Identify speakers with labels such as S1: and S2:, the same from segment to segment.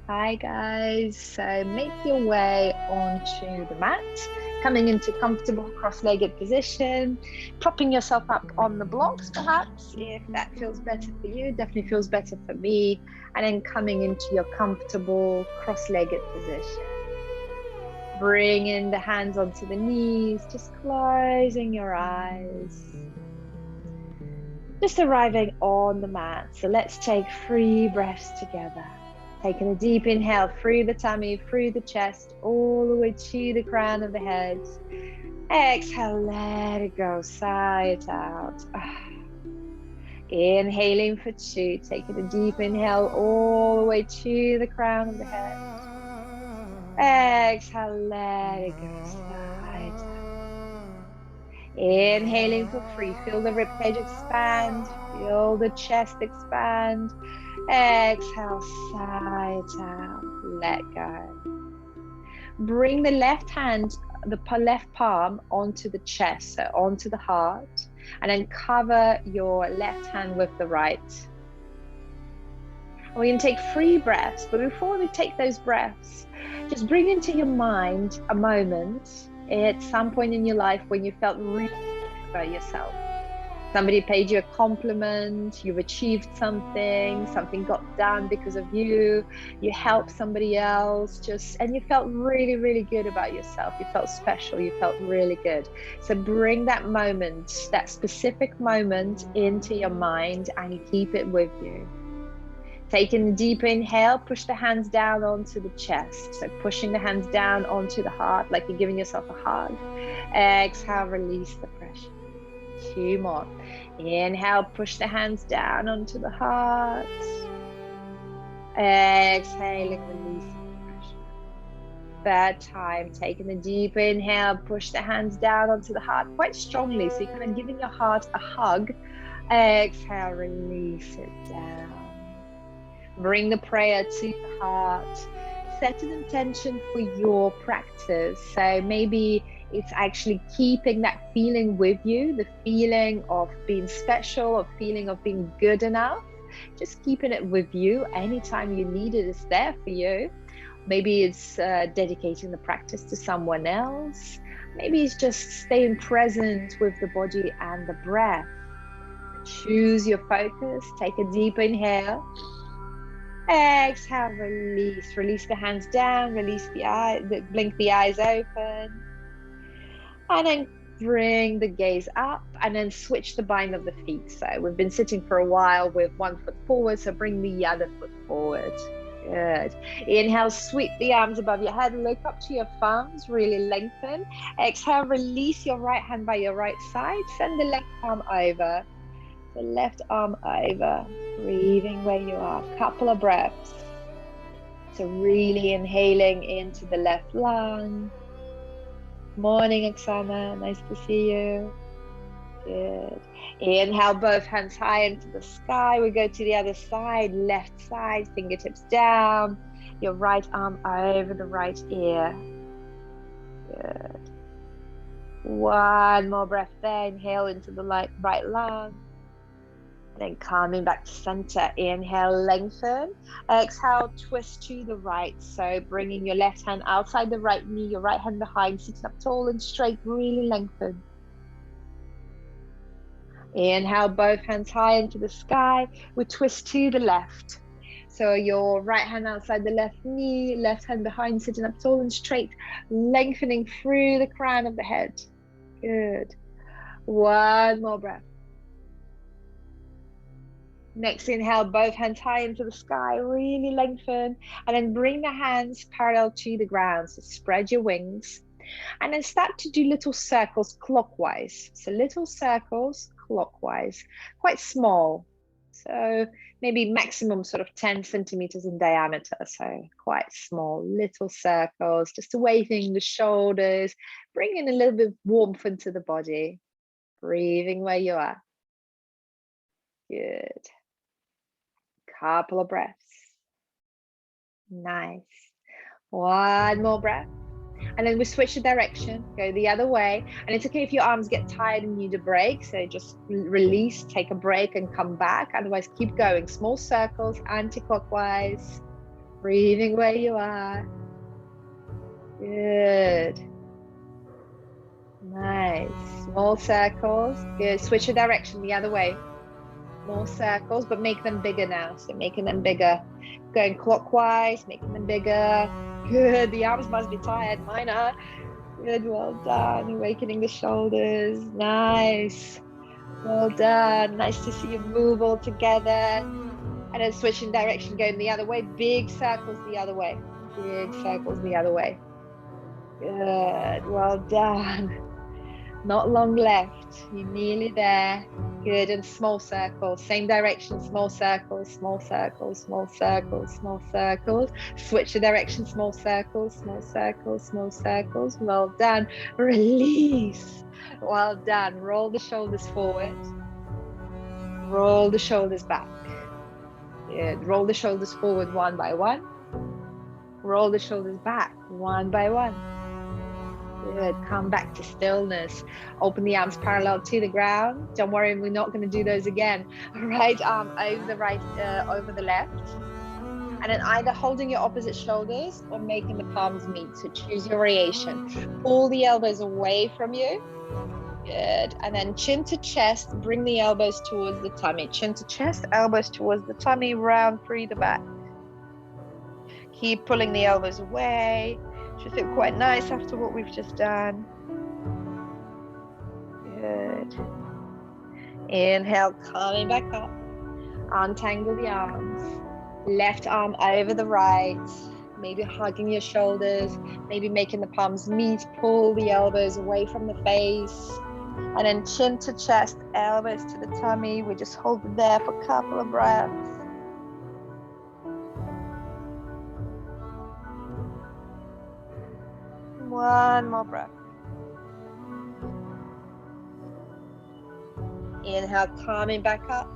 S1: Hi guys, so make your way onto the mat, coming into comfortable cross-legged position, propping yourself up on the blocks perhaps, if that feels better for you, definitely feels better for me, and then coming into your comfortable cross-legged position. Bringing the hands onto the knees, just closing your eyes. Just arriving on the mat, so let's take 3 breaths together. Taking a deep inhale through the tummy, through the chest, all the way to the crown of the head. Exhale, let it go, sigh it out. Inhaling for 2, taking a deep inhale all the way to the crown of the head. Exhale, let it go, sigh it out. Inhaling for 3, feel the ribcage expand, feel the chest expand. Exhale, sigh it out, let go. Bring the left hand, the left palm onto the chest, so onto the heart, and then cover your left hand with the right. We're going to take 3 breaths, but before we take those breaths, just bring into your mind a moment at some point in your life when you felt really good about yourself. Somebody paid you a compliment, you've achieved something, something got done because of you, you helped somebody else, and you felt really, really good about yourself. You felt special, you felt really good. So bring that moment, that specific moment into your mind and keep it with you. Taking a deep inhale, push the hands down onto the chest. So pushing the hands down onto the heart, like you're giving yourself a hug. Exhale, release the pressure. 2 more. Inhale, push the hands down onto the heart. Exhaling, release the pressure. 3rd time, taking a deep inhale, push the hands down onto the heart quite strongly. So you're kind of giving your heart a hug. Exhale, release it down. Bring the prayer to the heart. Set an intention for your practice. So maybe it's actually keeping that feeling with you, the feeling of being special, of feeling of being good enough. Just keeping it with you. Anytime you need it, it's there for you. Maybe it's dedicating the practice to someone else. Maybe it's just staying present with the body and the breath. Choose your focus. Take a deep inhale. Exhale, release. Release the hands down, release the eye, blink the eyes open. And then bring the gaze up and then switch the bind of the feet. So we've been sitting for a while with 1 foot forward, so bring the other foot forward. Good. Inhale, sweep the arms above your head, look up to your thumbs, really lengthen. Exhale, release your right hand by your right side, send the left arm over. The left arm over, breathing where you are. Couple of breaths. So really inhaling into the left lung. Morning, Oksana. Nice to see you. Good. Inhale, both hands high into the sky. We go to the other side, left side, fingertips down. Your right arm over the right ear. Good. 1 more breath there. Inhale into the right lung. Then coming back to center, inhale, lengthen. Exhale, twist to the right. So bringing your left hand outside the right knee, your right hand behind, sitting up tall and straight, really lengthen. Inhale, both hands high into the sky. We twist to the left. So your right hand outside the left knee, left hand behind, sitting up tall and straight, lengthening through the crown of the head. Good. 1 more breath. Next inhale, both hands high into the sky, really lengthen, and then bring the hands parallel to the ground. So spread your wings, and then start to do little circles clockwise. So little circles clockwise, quite small. So maybe maximum sort of 10 centimeters in diameter. So quite small, little circles, just awakening the shoulders, bringing a little bit of warmth into the body, breathing where you are. Good. Couple of breaths. Nice. 1 more breath. And then we switch the direction, go the other way. And it's okay if your arms get tired and need a break. So just release, take a break and come back. Otherwise, keep going. Small circles, anti-clockwise. Breathing where you are. Good. Nice. Small circles. Good. Switch your direction the other way. More circles, but make them bigger now. So making them bigger. Going clockwise, making them bigger. Good. The arms must be tired. Mine are. Good. Well done. Awakening the shoulders. Nice. Well done. Nice to see you move all together. And then switching direction, going the other way. Big circles the other way. Big circles the other way. Good. Well done. Not long left. You're nearly there. Good. And small circles. Same direction. Small circles, small circles, small circles, small circles. Switch the direction. Small circles, small circles, small circles. Well done. Release. Well done. Roll the shoulders forward. Roll the shoulders back. Good. Roll the shoulders forward one by one. Roll the shoulders back one by one. Good. Come back to stillness. Open the arms parallel to the ground. Don't worry, we're not going to do those again. Right arm over the right, over the left. And then either holding your opposite shoulders or making the palms meet. So choose your variation. Pull the elbows away from you. Good. And then chin to chest, bring the elbows towards the tummy. Chin to chest, elbows towards the tummy, round through the back. Keep pulling the elbows away. Should feel quite nice after what we've just done. Good. Inhale, coming back up. Untangle the arms. Left arm over the right. Maybe hugging your shoulders. Maybe making the palms meet. Pull the elbows away from the face. And then chin to chest, elbows to the tummy. We just hold it there for a couple of breaths. One more breath. Inhale, coming back up.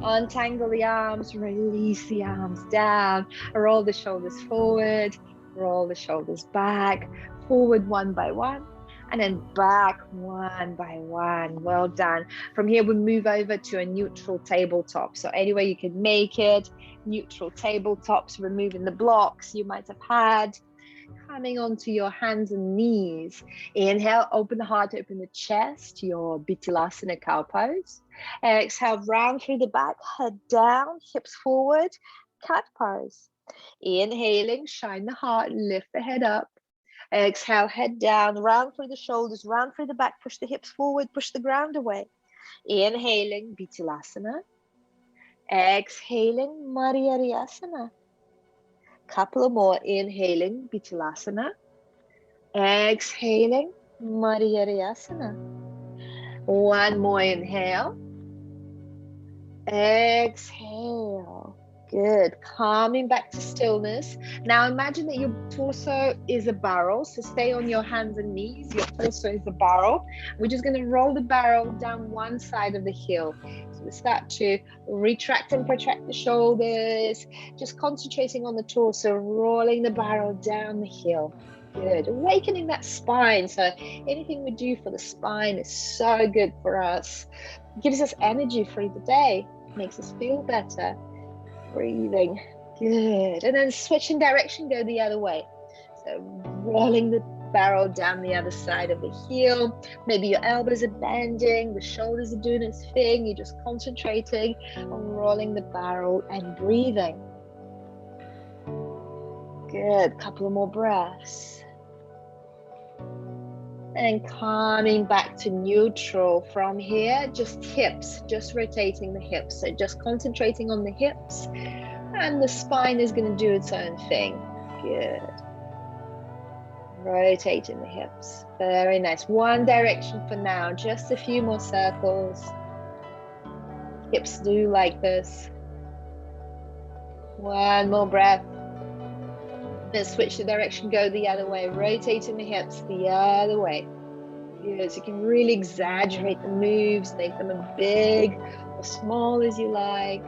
S1: Untangle the arms, release the arms down. Roll the shoulders forward, roll the shoulders back. Forward one by one, and then back one by one. Well done. From here, we move over to a neutral tabletop. So any way you can make it, neutral tabletops, removing the blocks you might have had. Coming onto your hands and knees. Inhale, open the heart, open the chest, your Bittilasana cow pose. Exhale, round through the back, head down, hips forward, cat pose. Inhaling, shine the heart, lift the head up. Exhale, head down, round through the shoulders, round through the back, push the hips forward, push the ground away. Inhaling, Bittilasana. Exhaling, Madhyariyasana. Couple of more. Inhaling, Bittilasana. Exhaling, Madhyariyasana. One more inhale. Exhale. Good. Coming back to stillness. Now imagine that your torso is a barrel. So stay on your hands and knees. Your torso is a barrel. We're just going to roll the barrel down one side of the hill. So we start to retract and protract the shoulders. Just concentrating on the torso, rolling the barrel down the hill. Good. Awakening that spine. So anything we do for the spine is so good for us. It gives us energy through the day. Makes us feel better. Breathing. Good. And then switching direction, go the other way. So rolling the barrel down the other side of the heel. Maybe your elbows are bending, the shoulders are doing its thing. You're just concentrating on rolling the barrel and breathing. Good. Couple of more breaths. And coming back to neutral from here, just hips, just rotating the hips. So just concentrating on the hips, and the spine is going to do its own thing. Good. Rotating the hips. Very nice. One direction for now, just a few more circles. Hips do like this. One more breath. Then switch the direction, go the other way, rotating the hips the other way. Good. So you can really exaggerate the moves, make them as big or small as you like.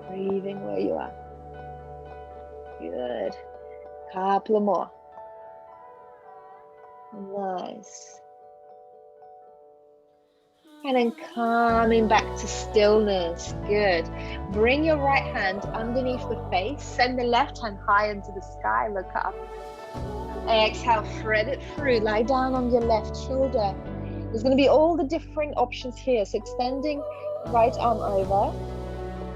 S1: Breathing where you are. Good. Couple more. Nice. And then coming back to stillness. Good. Bring your right hand underneath the face. Send the left hand high into the sky. Look up. Exhale, thread it through. Lie down on your left shoulder. There's going to be all the different options here. So extending the right arm over.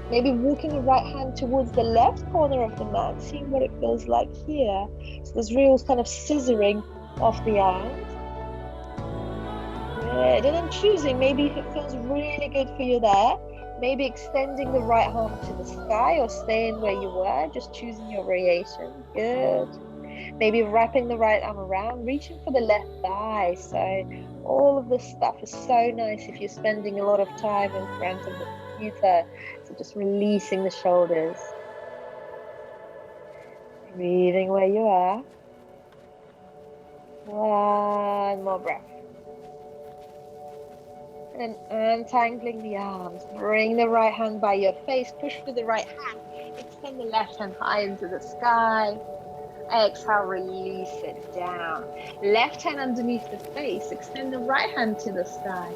S1: Maybe walking the right hand towards the left corner of the mat. Seeing what it feels like here. So there's real kind of scissoring of the arms. Good. And then choosing, maybe if it feels really good for you there, maybe extending the right arm to the sky or staying where you were, just choosing your variation. Good. Maybe wrapping the right arm around, reaching for the left thigh. So all of this stuff is so nice if you're spending a lot of time in front of the computer. So just releasing the shoulders. Breathing where you are. One more breath. And then untangling the arms. Bring the right hand by your face. Push through the right hand. Extend the left hand high into the sky. Exhale, release it down. Left hand underneath the face. Extend the right hand to the sky.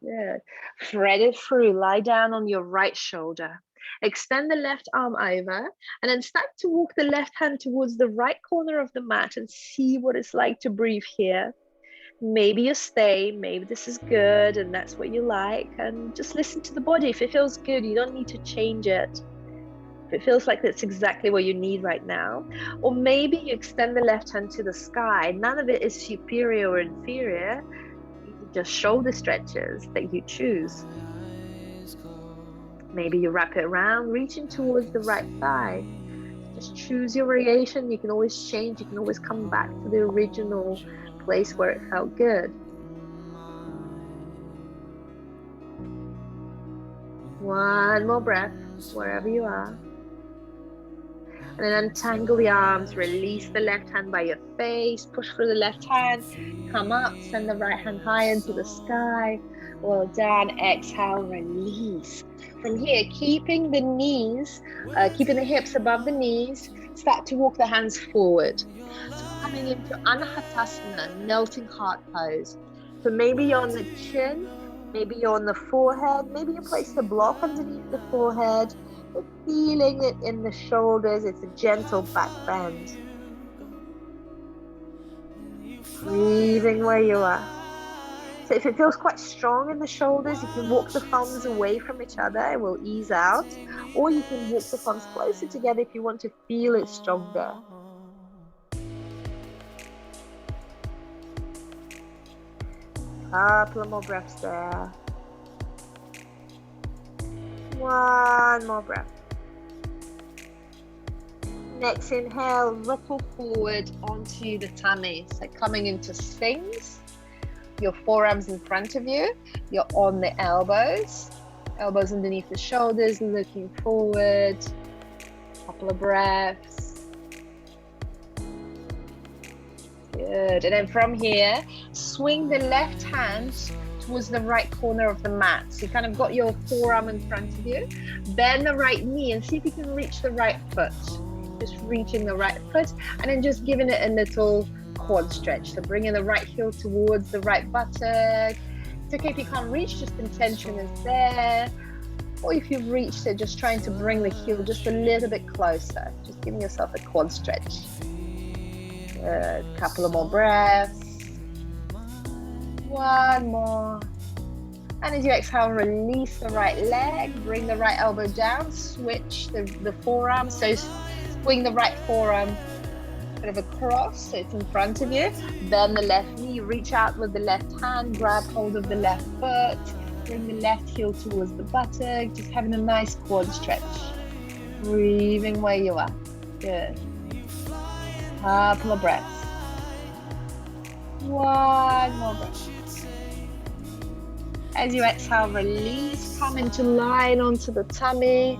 S1: Good. Thread it through. Lie down on your right shoulder. Extend the left arm over. And then start to walk the left hand towards the right corner of the mat and see what it's like to breathe here. Maybe you stay, maybe this is good and that's what you like, and just listen to the body. If it feels good, you don't need to change it. If it feels like that's exactly what you need right now. Or maybe you extend the left hand to the sky. None of it is superior or inferior. These are just shoulder stretches that you choose. Maybe you wrap it around, reaching towards the right thigh. Just choose your variation. You can always change. You can always come back to the original place where it felt good. One more breath, wherever you are. And then untangle the arms, release the left hand by your face, push through the left hand, come up, send the right hand high into the sky. Well done. Exhale, release. From here, keeping the knees, keeping the hips above the knees, start to walk the hands forward. So coming into Anahatasana, melting heart pose. So maybe you're on the chin, maybe you're on the forehead, maybe you place the block underneath the forehead, but feeling it in the shoulders. It's a gentle back bend. Breathing where you are. So if it feels quite strong in the shoulders, you can walk the thumbs away from each other, it will ease out. Or you can walk the thumbs closer together if you want to feel it stronger. Couple more breaths there. One more breath. Next inhale, ripple forward onto the tummy. So coming into Sphinx. Your forearms in front of you. You're on the elbows. Elbows underneath the shoulders, looking forward. Couple of breaths. Good. And then from here, swing the left hand towards the right corner of the mat. So you kind of got your forearm in front of you. Bend the right knee and see if you can reach the right foot. Just reaching the right foot and then just giving it a little quad stretch. So bringing the right heel towards the right buttock. It's okay if you can't reach, just intention is there. Or if you've reached it, just trying to bring the heel just a little bit closer. Just giving yourself a quad stretch. Good. Couple of more breaths. One more. And as you exhale, release the right leg. Bring the right elbow down. Switch the forearm. So swing the right forearm kind of across, so it's in front of you. Bend the left knee, reach out with the left hand, grab hold of the left foot, bring the left heel towards the buttock, just having a nice quad stretch. Breathing where you are. Good. Couple of breaths. One more breath. As you exhale, release, come into line onto the tummy.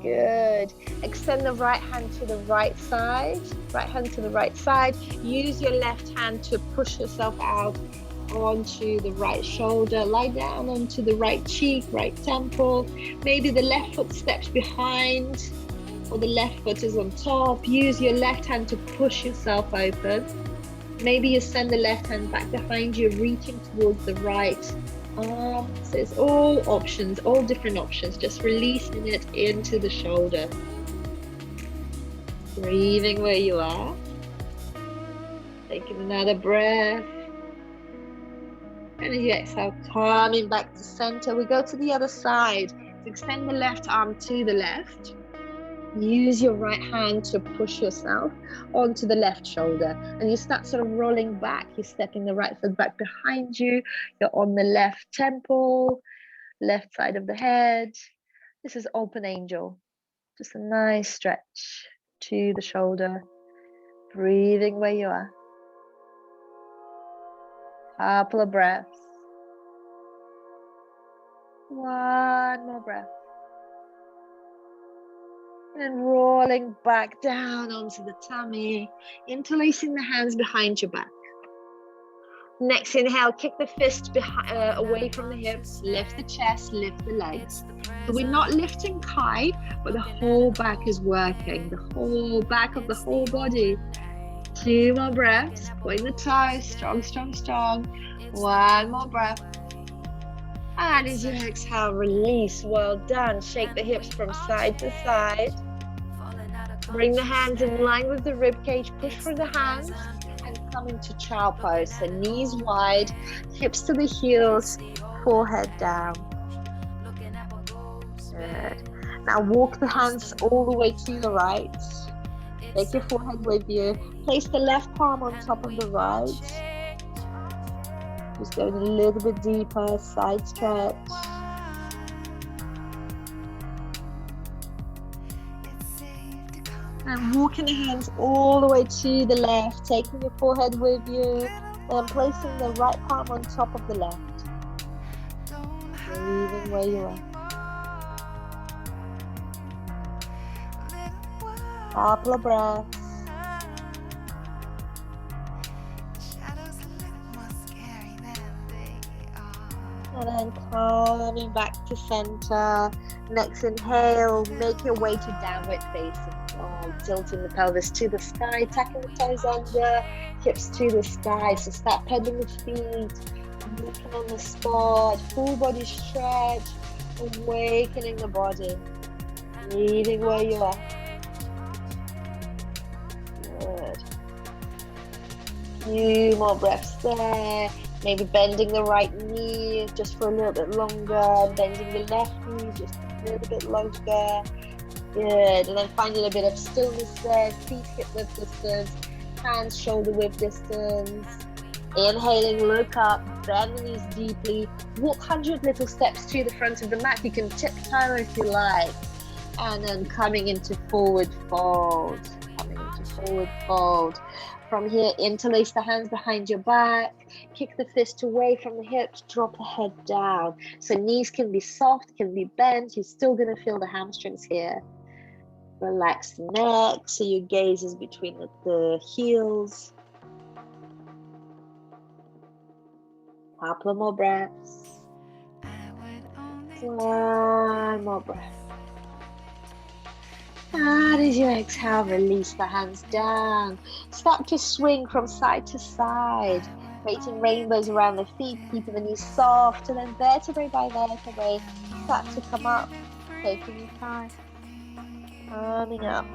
S1: Good. Extend the right hand to the right side. Right hand to the right side. Use your left hand to push yourself out onto the right shoulder. Lie down onto the right cheek, right temple. Maybe the left foot steps behind or the left foot is on top. Use your left hand to push yourself open. Maybe you send the left hand back behind you, reaching towards the right arm. So it's all options, all different options, just releasing it into the shoulder. Breathing where you are. Taking another breath. And as you exhale, coming back to center, we go to the other side. So extend the left arm to the left. Use your right hand to push yourself onto the left shoulder. And you start sort of rolling back. You're stepping the right foot back behind you. You're on the left temple, left side of the head. This is open angel. Just a nice stretch to the shoulder. Breathing where you are. Couple of breaths. One more breath. And rolling back down onto the tummy, interlacing the hands behind your back. Next inhale, kick the fist away from the hips, lift the chest, lift the legs. So we're not lifting high, but the whole back is working, the whole back of the whole body. 2 more breaths, point the toes, strong, strong, strong. 1 more breath. And as you exhale, release. Well done. Shake the hips from side to side. Bring the hands in line with the rib cage. Push for the hands and come into child pose. So knees wide, hips to the heels, forehead down. Good. Now walk the hands all the way to the right. Take your forehead with you. Place the left palm on top of the right. Just going a little bit deeper, side stretch. And walking the hands all the way to the left, taking your forehead with you, and placing the right palm on top of the left. Breathing where you are. Couple of breaths. And then coming back to center. Next inhale, make your way to downward facing dog. Tilting the pelvis to the sky, tucking the toes under, hips to the sky. So start pedaling the feet, moving on the spot, full body stretch, awakening the body. Breathing where you are. Good. Few more breaths there. Maybe bending the right knee just for a little bit longer, bending the left knee just a little bit longer. Good, and then finding a bit of stillness there, feet hip width distance, hands shoulder width distance. Inhaling, look up, bend the knees deeply, walk 100 little steps to the front of the mat. You can tiptoe if you like. And then coming into forward fold, From here, interlace the hands behind your back, kick the fist away from the hips, drop the head down. So knees can be soft, can be bent. You're still gonna feel the hamstrings here. Relax the neck, so your gaze is between the heels. Couple more breaths. One more breath. And as you exhale, release the hands down. Start to swing from side to side, creating rainbows around the feet, keeping the knees soft, and then vertebrae by vertebrae start to come up, taking your time. Coming up,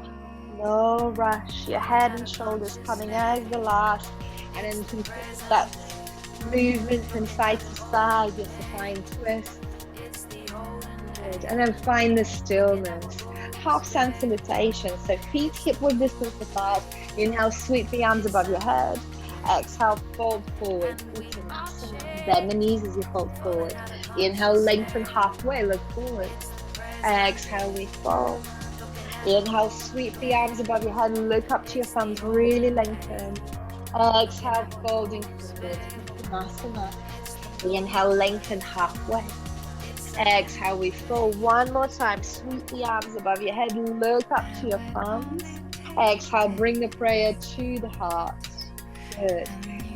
S1: no rush. Your head and shoulders coming as the last, and then complete that movement from side to side, your supine twist. Good. And then find the stillness. Half sun salutation, so feet hip width distance apart. Inhale, sweep the arms above your head. Exhale, fold forward. Bend the knees as you fold forward. Inhale, lengthen halfway, look forward. Exhale, we fold. Inhale, sweep the arms above your head, look up to your thumbs, really lengthen. Exhale, folding forward. Inhale, lengthen halfway. Exhale, we fold. One more time. Sweep the arms above your head. Look up to your thumbs. Exhale, bring the prayer to the heart. Good.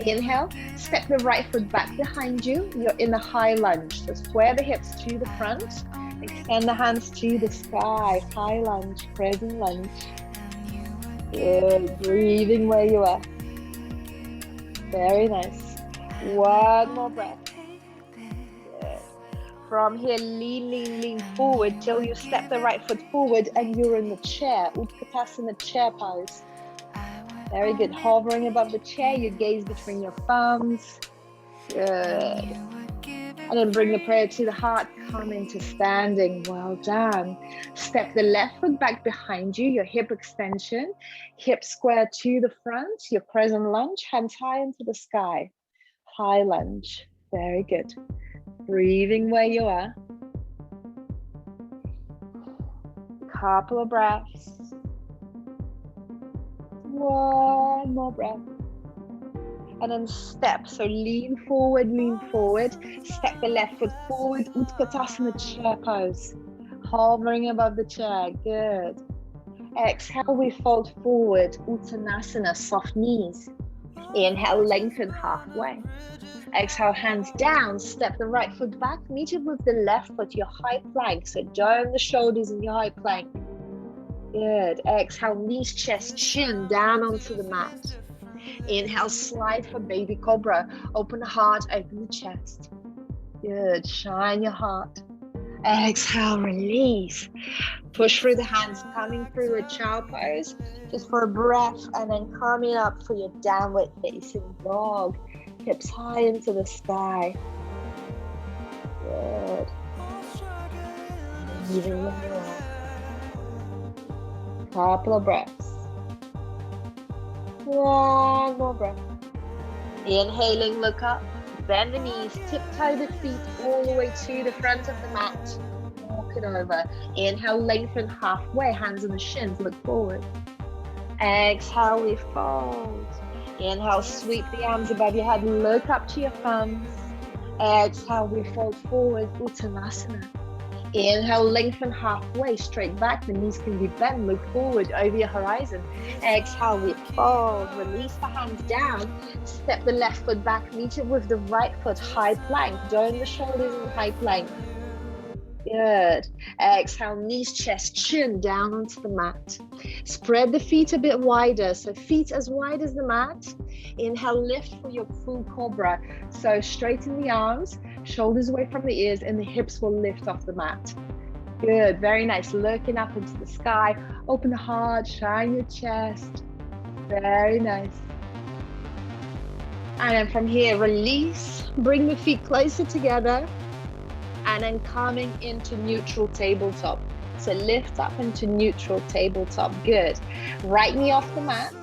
S1: Inhale, step the right foot back behind you. You're in a high lunge. So square the hips to the front. Extend the hands to the sky. High lunge, crescent lunge. Good. Breathing where you are. Very nice. One more breath. Good. From here, lean forward till you step the right foot forward and you're in the chair. Utkatasana chair pose. Very good. Hovering above the chair, your gaze between your thumbs. Good. And then bring the prayer to the heart. Come into standing. Well done. Step the left foot back behind you, your hip extension. Hip square to the front, your crescent lunge. Hands high into the sky. High lunge. Very good. Breathing where you are. Couple of breaths. One more breath. And then step. So lean forward. Step the left foot forward. Utkatasana chair pose. Hovering above the chair. Good. Exhale, we fold forward. Uttanasana, soft knees. Inhale, lengthen halfway. Exhale, hands down. Step the right foot back. Meet it with the left foot, your high plank. So dome the shoulders in your high plank. Good. Exhale, knees, chest, chin down onto the mat. Inhale, slide for baby cobra. Open the heart, open the chest. Good. Shine your heart. Exhale, release. Push through the hands, coming through a child pose. Just for a breath, and then coming up for your downward facing dog. Hips high into the sky. Good. Breathing more. Couple of breaths. One more breath. Inhaling, look up. Bend the knees, tiptoe the feet all the way to the front of the mat. Walk it over. Inhale, lengthen halfway, hands on the shins, look forward. Exhale, we fold. Inhale, sweep the arms above your head, look up to your thumbs. Exhale, we fold forward, Uttanasana. Inhale, lengthen halfway, straight back, the knees can be bent, look forward over your horizon. Exhale, we fold, release the hands down, step the left foot back, meet it with the right foot, high plank, dome the shoulders in high plank. Good. Exhale, knees, chest, chin down onto the mat. Spread the feet a bit wider, so feet as wide as the mat. Inhale, lift for your full cobra. So straighten the arms, shoulders away from the ears, and the hips will lift off the mat. Good, very nice. Looking up into the sky. Open the heart, shine your chest. Very nice. And then from here, release. Bring the feet closer together. And then coming into neutral tabletop. So lift up into neutral tabletop. Good. Right knee off the mat.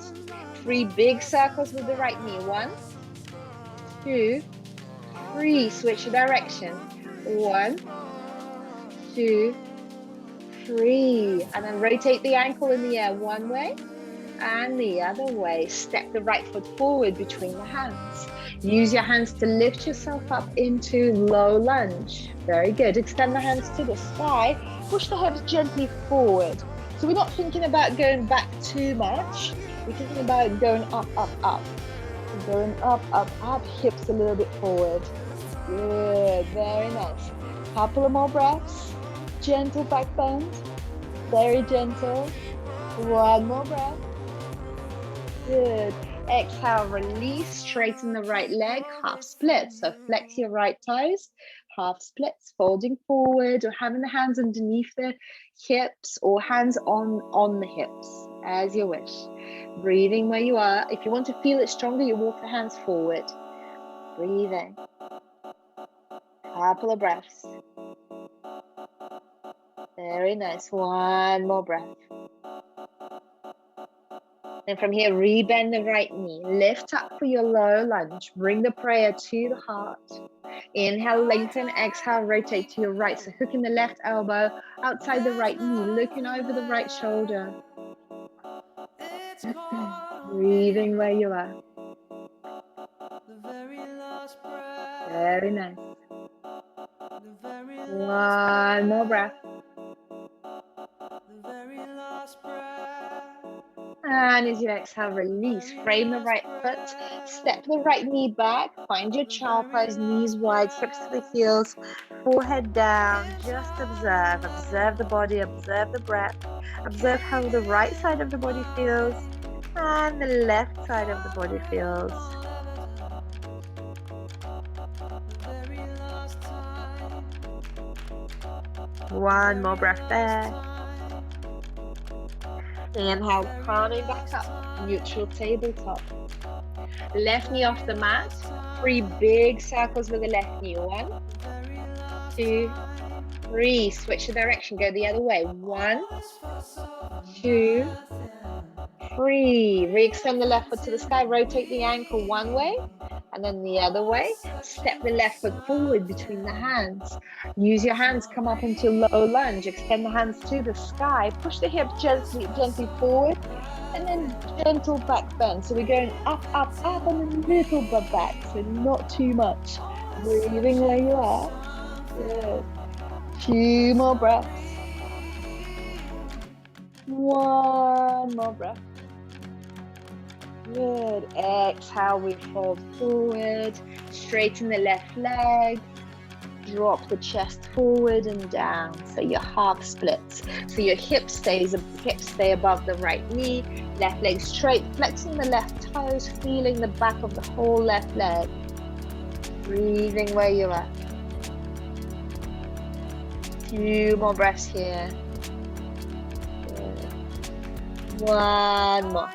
S1: 3 big circles with the right knee. 1, 2, 3. Switch direction. 1, 2, 3. And then rotate the ankle in the air one way and the other way. Step the right foot forward between the hands. Use your hands to lift yourself up into low lunge. Very good. Extend the hands to the sky. Push the hips gently forward. So we're not thinking about going back too much. We're thinking about going up, up, up. Going up, up, up. Hips a little bit forward. Good. Very nice. Couple of more breaths. Gentle back bend. Very gentle. One more breath. Good. Exhale, release, straighten the right leg, half split. So flex your right toes, half splits, folding forward or having the hands underneath the hips or hands on the hips, as you wish. Breathing where you are. If you want to feel it stronger, you walk the hands forward. Breathing. Couple of breaths. Very nice. One more breath. And from here, rebend the right knee. Lift up for your low lunge. Bring the prayer to the heart. Inhale, lengthen. Exhale, rotate to your right. So hooking the left elbow outside the right knee, looking over the right shoulder. Breathing where you are. Very nice. One more breath. And as you exhale, release. Frame the right foot. Step the right knee back. Find your child pose, knees wide, hips to the heels, forehead down. Just observe. Observe the body, observe the breath. Observe how the right side of the body feels and the left side of the body feels. One more breath there. Inhale, coming back up, neutral tabletop. Left knee off the mat. 3 big circles with the left knee. 1, 2, 3. Switch the direction, go the other way. 1, 2, 3. Re-extend the left foot to the sky, rotate the ankle one way and then the other way. Step the left foot forward between the hands. Use your hands, come up into low lunge. Extend the hands to the sky. Push the hips gently forward and then gentle back bend. So we're going up, up, up and a little bit back. So not too much. Breathing where you are. Good. 2 more breaths. 1 more breath. Good. Exhale, we fold forward. Straighten the left leg. Drop the chest forward and down. So your half splits. So your hips stay above the right knee. Left leg straight. Flexing the left toes. Feeling the back of the whole left leg. Breathing where you are. 2 more breaths here. Good. 1 more.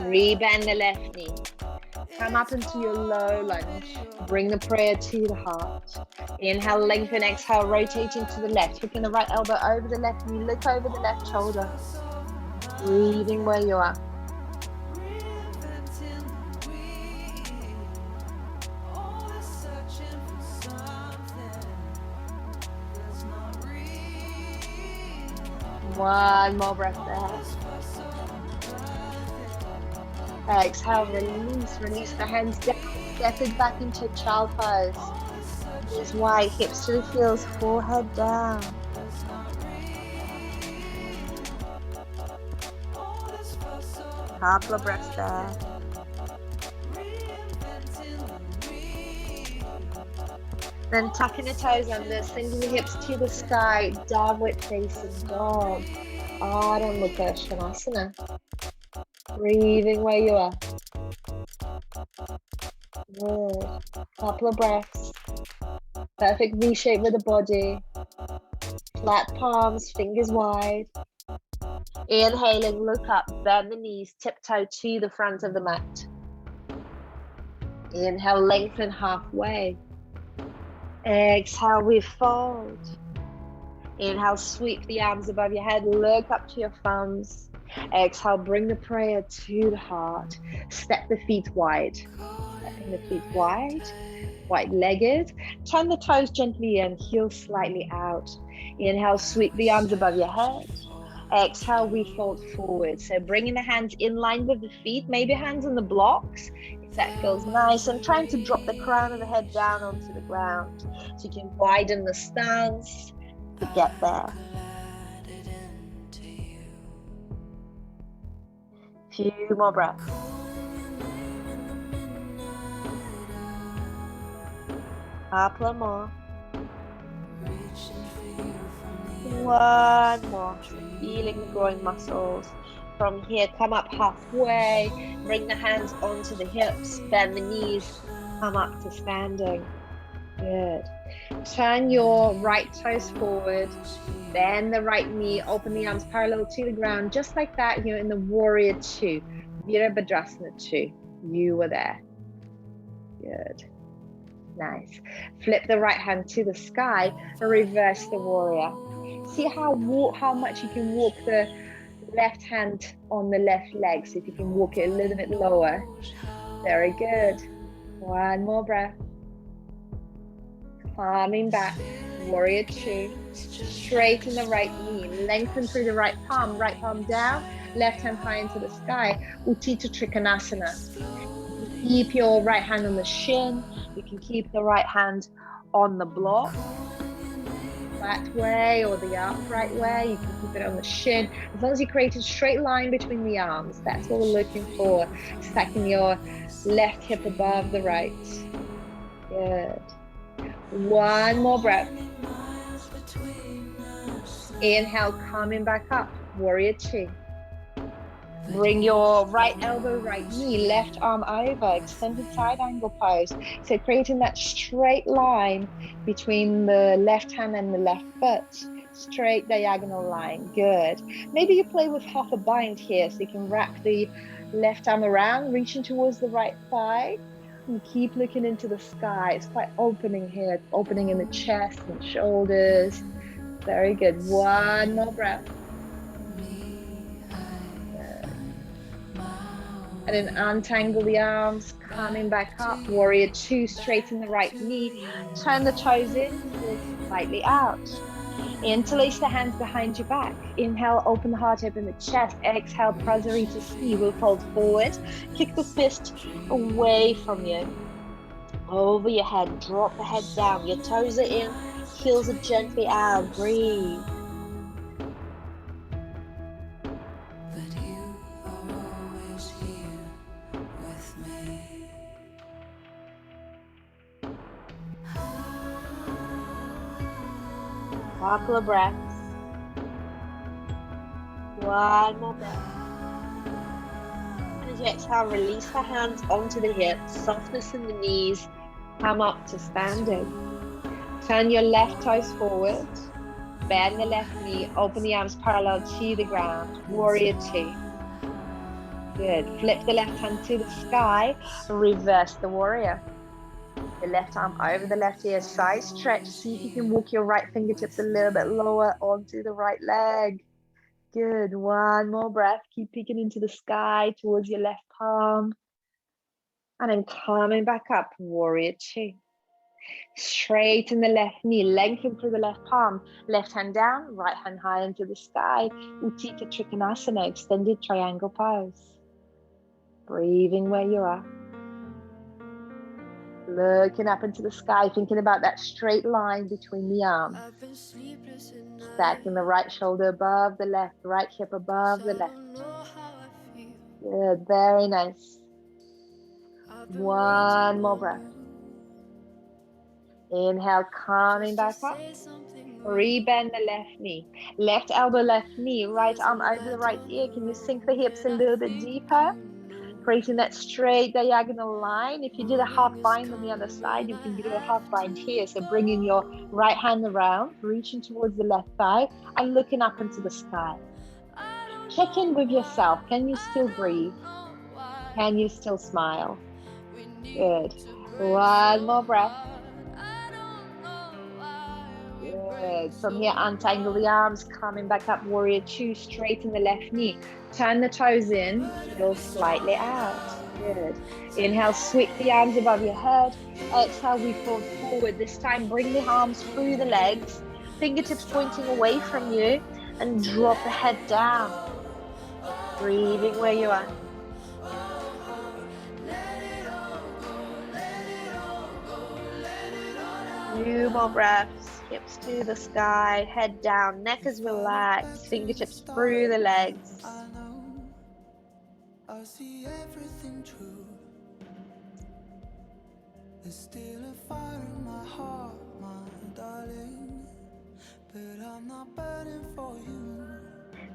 S1: Rebend the left knee. Come up into your low lunge. Bring the prayer to the heart. Inhale, lengthen, exhale, rotating to the left. Hooking the right elbow over the left knee. Look over the left shoulder. Breathing where you are. One more breath there. Exhale, release the hands down. Step it back into child pose. Knees wide, hips to the heels, forehead down. Couple of breaths there. Then tucking the toes under, sending the hips to the sky, downward facing dog. Ardha Mukha Svanasana. Breathing where you are. Good. Couple of breaths. Perfect V shape with the body. Flat palms, fingers wide. Inhaling, look up, bend the knees, tiptoe to the front of the mat. Inhale, lengthen halfway. Exhale, we fold. Inhale, sweep the arms above your head, look up to your thumbs. Exhale, bring the prayer to the heart. Step the feet wide. Stepping the feet wide, wide-legged. Turn the toes gently in, heels slightly out. Inhale, sweep the arms above your head. Exhale, we fold forward. So bringing the hands in line with the feet, maybe hands on the blocks, if that feels nice. And trying to drop the crown of the head down onto the ground. So you can widen the stance to get there. Few more breaths. Couple more. One more. Feeling the growing muscles. From here, come up halfway. Bring the hands onto the hips. Bend the knees. Come up to standing. Good. Turn your right toes forward. Bend the right knee. Open the arms parallel to the ground. Just like that, you're in the Warrior 2. Virabhadrasana 2. You were there. Good. Nice. Flip the right hand to the sky and reverse the warrior. See how much you can walk the left hand on the left leg. So if you can walk it a little bit lower. Very good. One more breath. Coming back. Warrior 2. Straighten the right knee. Lengthen through the right palm down. Left hand high into the sky. Utthita Trikonasana. Keep your right hand on the shin. You can keep the right hand on the block, flat way or the upright way. You can keep it on the shin. As long as you create a straight line between the arms, that's what we're looking for. Stacking your left hip above the right. Good. One more breath. Inhale, coming back up. Warrior 2. Bring your right elbow, right knee, left arm over, extended side angle pose. So creating that straight line between the left hand and the left foot. Straight diagonal line. Good. Maybe you play with half a bind here so you can wrap the left arm around, reaching towards the right thigh. And keep looking into the sky. It's quite opening here, opening in the chest and shoulders. Very good. One more breath. And then untangle the arms, coming back up. Warrior two, straighten the right knee. Turn the toes in, pull slightly out. Interlace the hands behind your back. Inhale, open the heart, open the chest. Exhale, Prasarita C. We'll fold forward. Kick the fist away from you. Over your head, drop the head down. Your toes are in, heels are gently out. Breathe. Couple of breaths. One more breath. And as you exhale, release the hands onto the hips, softness in the knees, come up to standing. Turn your left toes forward, bend the left knee, open the arms parallel to the ground. Warrior two. Good. Flip the left hand to the sky, reverse the warrior. The left arm over the left ear, side stretch. See if you can walk your right fingertips a little bit lower onto the right leg. Good. One more breath. Keep peeking into the sky towards your left palm. And then coming back up, warrior two. Straighten the left knee, lengthen through the left palm. Left hand down, right hand high into the sky. Utthita Trikonasana, extended triangle pose. Breathing where you are. Looking up into the sky, thinking about that straight line between the arms. Stacking the right shoulder above the left, right hip above the left. Good, very nice. One more breath. Inhale, coming back up. Rebend the left knee. Left elbow, left knee. Right arm over the right ear. Can you sink the hips a little bit deeper? Creating that straight diagonal line. If you did a half bind on the other side, you can do a half bind here. So bringing your right hand around, reaching towards the left thigh, and looking up into the sky. Check in with yourself. Can you still breathe? Can you still smile? Good. One more breath. Good. From here, untangle the arms, coming back up, warrior two, straighten the left knee. Turn the toes in, heel slightly out. Good. Inhale, sweep the arms above your head. Exhale, we fold forward. This time, bring the arms through the legs, fingertips pointing away from you, and drop the head down. Breathing where you are. Few more breaths. Hips to the sky, head down, neck is relaxed, fingertips through the legs. I see everything true. There's still a fire in my heart, my darling, but I'm not burning for you.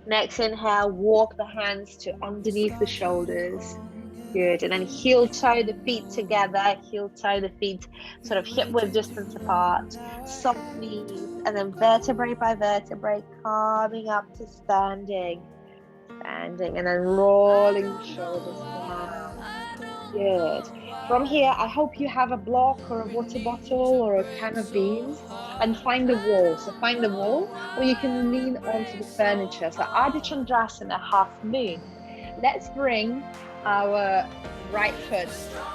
S1: Next inhale, walk the hands to underneath the shoulders. Good. And then heel toe the feet together, heel toe the feet sort of hip width distance apart, soft knees, and then vertebrae by vertebrae, coming up to standing, and then rolling the shoulders down. Good. From here, I hope you have a block or a water bottle or a can of beans, and find the wall. So find the wall, or you can lean onto the furniture. So Ardha Chandrasana, half moon. Let's bring our right foot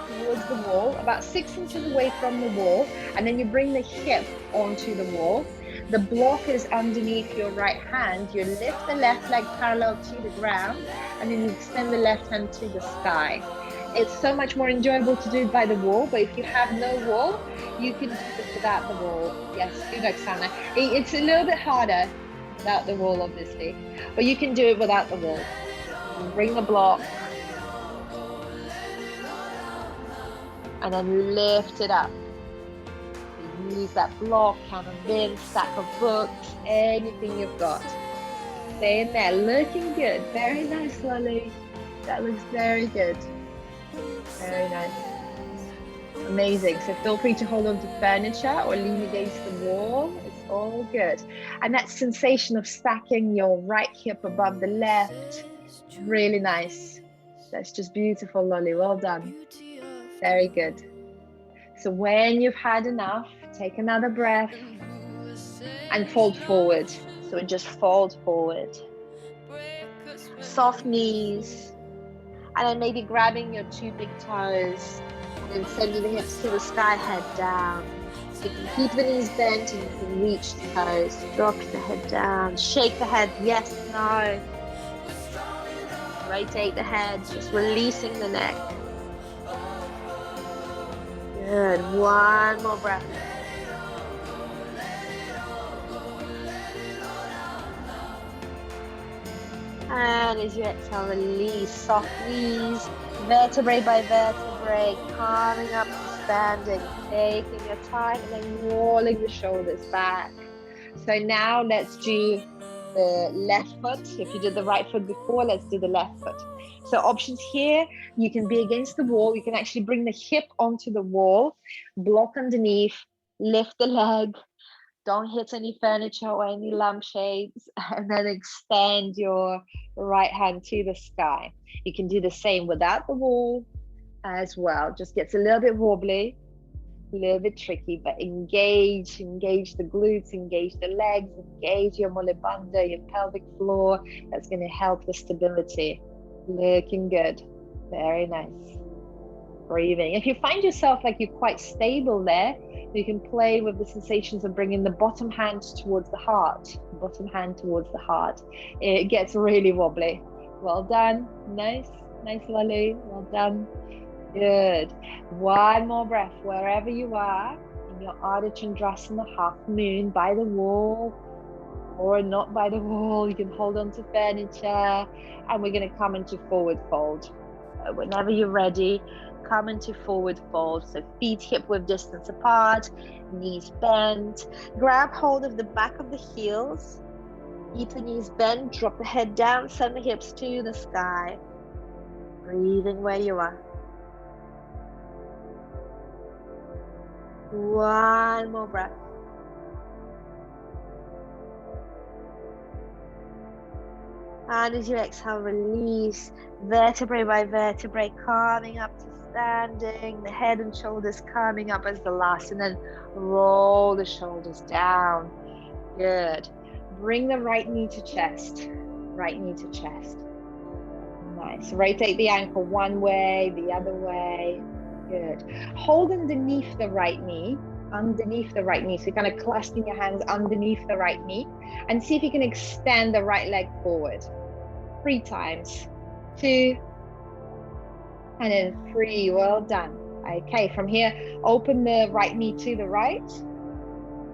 S1: towards the wall, about 6 inches away from the wall, and then you bring the hip onto the wall. The block is underneath your right hand. You lift the left leg parallel to the ground, and then you extend the left hand to the sky. It's so much more enjoyable to do it by the wall, but if you have no wall, you can do it without the wall. Yes, Udaksana. It's a little bit harder without the wall, obviously, but you can do it without the wall. Bring the block, and then lift it up. Use that block, can of bins, stack of books, anything you've got. Stay in there, looking good. Very nice, Lolly. That looks very good. Very nice. Amazing. So feel free to hold on to furniture or lean against the wall. It's all good. And that sensation of stacking your right hip above the left, really nice. That's just beautiful, Lolly. Well done. Very good. So when you've had enough, take another breath and fold forward. So just fold forward. Soft knees. And then maybe grabbing your two big toes and then sending the hips to the sky, head down. So you can keep the knees bent and you can reach the toes. Drop the head down. Shake the head, yes, no. Rotate the head, just releasing the neck. Good, one more breath. And as you exhale, release, soft knees, vertebrae by vertebrae, coming up to standing, taking your time and then rolling the shoulders back. So now let's do the left foot. If you did the right foot before, let's do the left foot. So options here, you can be against the wall. You can actually bring the hip onto the wall, block underneath, lift the leg, don't hit any furniture or any lampshades, and then extend your right hand to the sky. You can do the same without the wall as well. Just gets a little bit wobbly, a little bit tricky, but engage the glutes, engage the legs, engage your mole bandha, your pelvic floor. That's going to help the stability. Looking good. Very nice. Breathing. If you find yourself like you're quite stable there, you can play with the sensations of bringing the bottom hand towards the heart. Bottom hand towards the heart. It gets really wobbly. Well done. Nice, Lolly. Well done. Good. One more breath wherever you are in your Ardha Chandrasana, half moon, by the wall or not by the wall. You can hold on to furniture, and we're going to come into forward fold. Whenever you're ready, come into forward fold. So feet hip width distance apart, knees bent. Grab hold of the back of the heels. Keep the knees bent, drop the head down, send the hips to the sky. Breathing where you are. One more breath. And as you exhale, release, vertebrae by vertebrae, coming up to standing, the head and shoulders coming up as the last, and then roll the shoulders down. Good. Bring the right knee to chest. Right knee to chest. Nice. Rotate the ankle one way, the other way. Good. Hold underneath the right knee. Underneath the right knee. So you're kind of clasping your hands underneath the right knee, and see if you can extend the right leg forward. 3 times. 2, and then 3. Well done. Okay, from here, open the right knee to the right,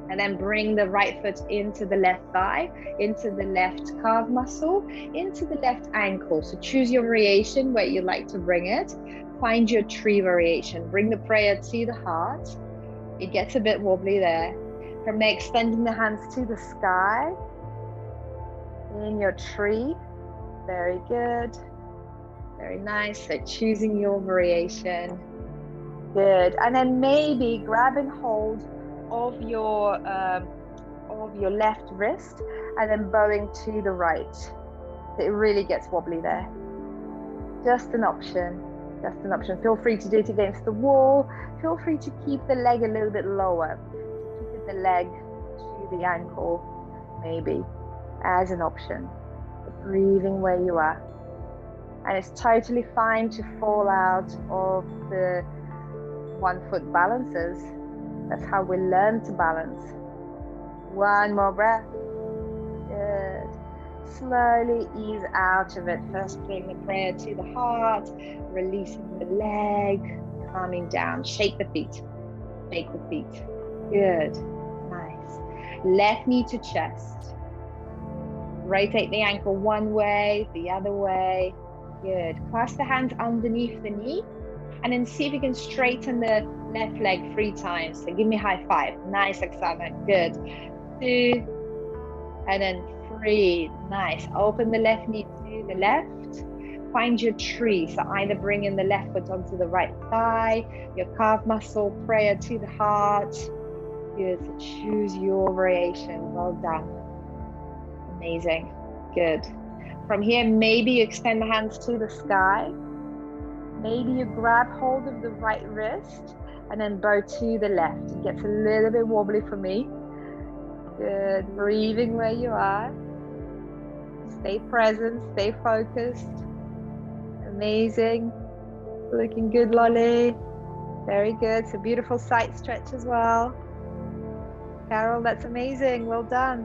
S1: and then bring the right foot into the left thigh, into the left calf muscle, into the left ankle. So choose your variation where you like to bring it. Find your tree variation. Bring the prayer to the heart. It gets a bit wobbly there. From there, extending the hands to the sky in your tree. Very good. Very nice. So choosing your variation. Good. And then maybe grabbing hold of your left wrist and then bowing to the right. It really gets wobbly there. Just an option. Just an option. Feel free to do it against the wall. Feel free to keep the leg a little bit lower. Keep the leg to the ankle, maybe, as an option. But breathing where you are. And it's totally fine to fall out of the 1-foot balances. That's how we learn to balance. One more breath. Good. Slowly ease out of it. First, bring the prayer to the heart, releasing the leg, calming down. Shake the feet. Shake the feet. Good. Nice. Left knee to chest. Rotate the ankle one way, the other way. Good. Clasp the hands underneath the knee, and then see if you can straighten the left leg 3 times. So give me a high 5. Nice, Oksana. Good. 2, and then 3. Nice. Open the left knee to the left. Find your tree. So either bring in the left foot onto the right thigh, your calf muscle, prayer to the heart. Good. So choose your variation. Well done. Amazing. Good. From here, maybe you extend the hands to the sky. Maybe you grab hold of the right wrist and then bow to the left. It gets a little bit wobbly for me. Good. Breathing where you are. Stay present, stay focused. Amazing. Looking good, Lolly. Very good. It's a beautiful side stretch as well. Carol, that's amazing. Well done.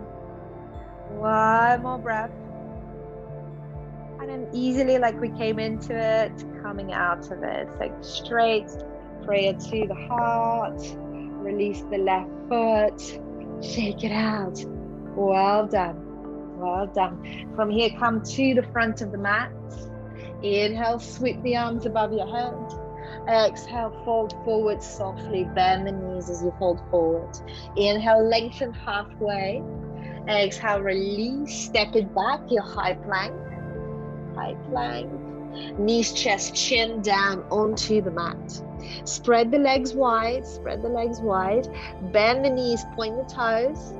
S1: One more breath. And then easily, like we came into it, coming out of it. So straight, prayer to the heart. Release the left foot. Shake it out. Well done. Well done. From here, come to the front of the mat. Inhale, sweep the arms above your head. Exhale, fold forward softly. Bend the knees as you fold forward. Inhale, lengthen halfway. Exhale, release. Step it back, your high plank. High plank. Knees, chest, chin down onto the mat. Spread the legs wide. Spread the legs wide. Bend the knees, point the toes.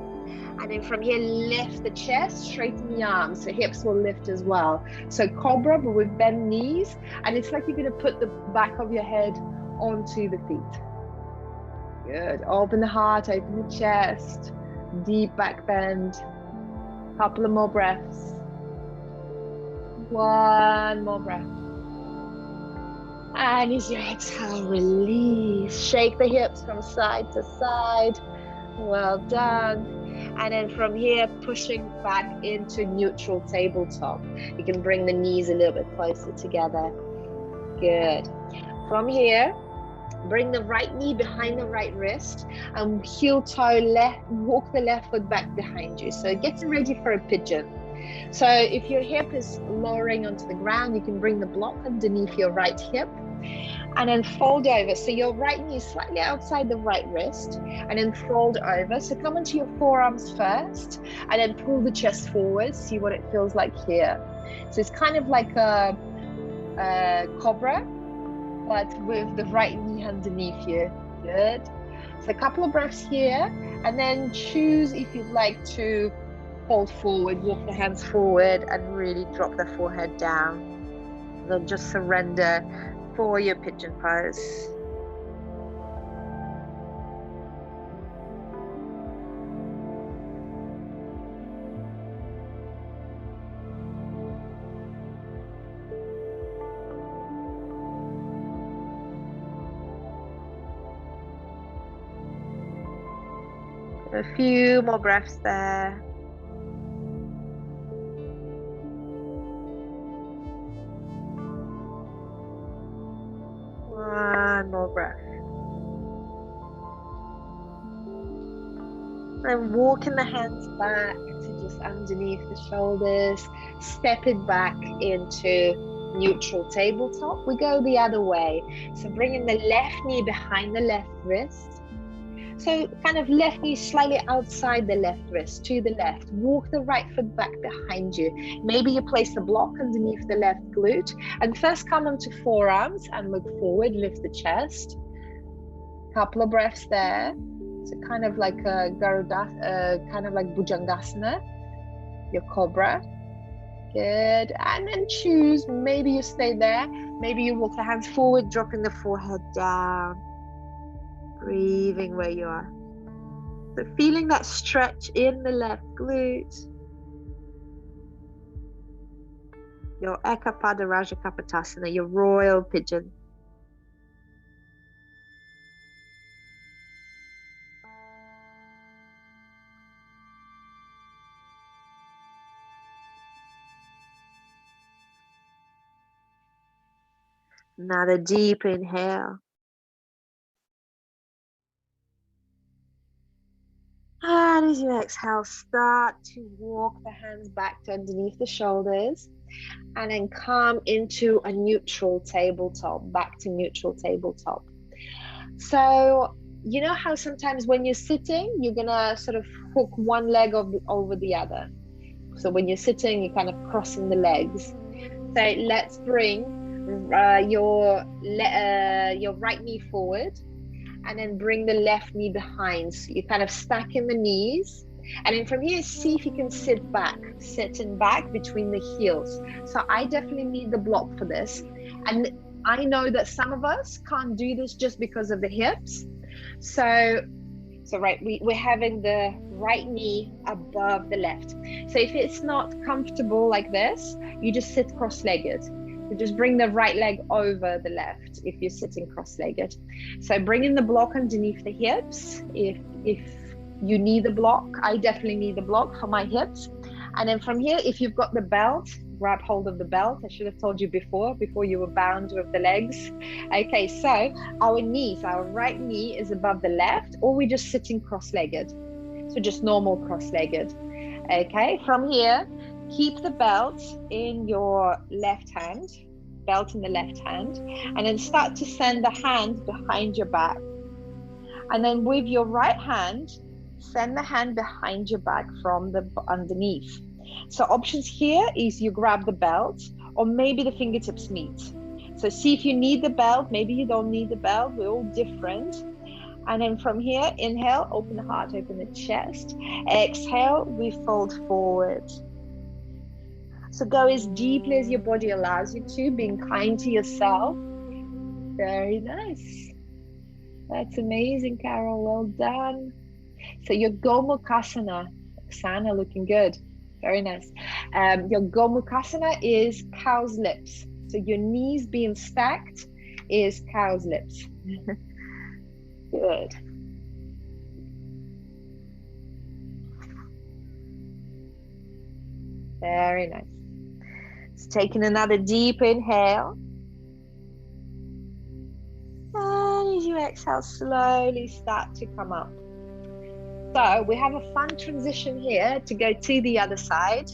S1: And then from here, lift the chest, straighten the arms. So hips will lift as well. So cobra, but with bent knees. And it's like you're going to put the back of your head onto the feet. Good. Open the heart, open the chest. Deep back bend. Couple of more breaths. One more breath. And as you exhale, release. Shake the hips from side to side. Well done. And then from here, pushing back into neutral tabletop. You can bring the knees a little bit closer together. Good. From here, bring the right knee behind the right wrist and heel toe left, walk the left foot back behind you. So getting ready for a pigeon. So if your hip is lowering onto the ground, you can bring the block underneath your right hip and then fold over. So your right knee is slightly outside the right wrist and then fold over. So come onto your forearms first and then pull the chest forward. See what it feels like here. So it's kind of like a cobra, but with the right knee underneath you. Good. So a couple of breaths here and then choose if you'd like to fold forward, walk the hands forward and really drop the forehead down. Then just surrender for your pigeon pose. A few more breaths there. One more breath. And walking the hands back to just underneath the shoulders. Step it back into neutral tabletop. We go the other way. So bringing the left knee behind the left wrist. So kind of left knee slightly outside the left wrist to the left. Walk the right foot back behind you. Maybe you place the block underneath the left glute. And first come onto forearms and look forward, lift the chest. Couple of breaths there. So kind of like a Garuda, kind of like Bhujangasana, your cobra. Good. And then choose, maybe you stay there. Maybe you walk the hands forward, dropping the forehead down. Breathing where you are. So feeling that stretch in the left glute. Your Ekapada Rajakapatasana, your royal pigeon. Another deep inhale. And as you exhale, start to walk the hands back to underneath the shoulders and then come into a neutral tabletop, back to neutral tabletop. So you know how sometimes when you're sitting, you're gonna sort of hook one leg over the other. So when you're sitting, you're kind of crossing the legs. So let's bring your right knee forward, and then bring the left knee behind. So you're kind of stacking the knees. And then from here, see if you can sit back, sitting back between the heels. So I definitely need the block for this. And I know that some of us can't do this just because of the hips. So right, we're having the right knee above the left. So if it's not comfortable like this, you just sit cross-legged. So just bring the right leg over the left if you're sitting cross-legged. So bringing the block underneath the hips. If you need the block, I definitely need the block for my hips. And then from here, if you've got the belt, grab hold of the belt. I should have told you before you were bound with the legs. Okay, so our knees, our right knee is above the left, or we're just sitting cross-legged. So just normal cross-legged. Okay, from here, keep the belt in your left hand, belt in the left hand, and then start to send the hand behind your back. And then with your right hand, send the hand behind your back from the underneath. So options here is you grab the belt, or maybe the fingertips meet. So see if you need the belt, maybe you don't need the belt, we're all different. And then from here, inhale, open the heart, open the chest. Exhale, we fold forward. So go as deeply as your body allows you to, being kind to yourself. Very nice. That's amazing, Carol. Well done. So your Gomukhasana, Oksana, looking good. Very nice. Your Gomukhasana is cow's lips. So your knees being stacked is cow's lips. Good. Very nice. So taking another deep inhale. And as you exhale, slowly start to come up. So we have a fun transition here to go to the other side.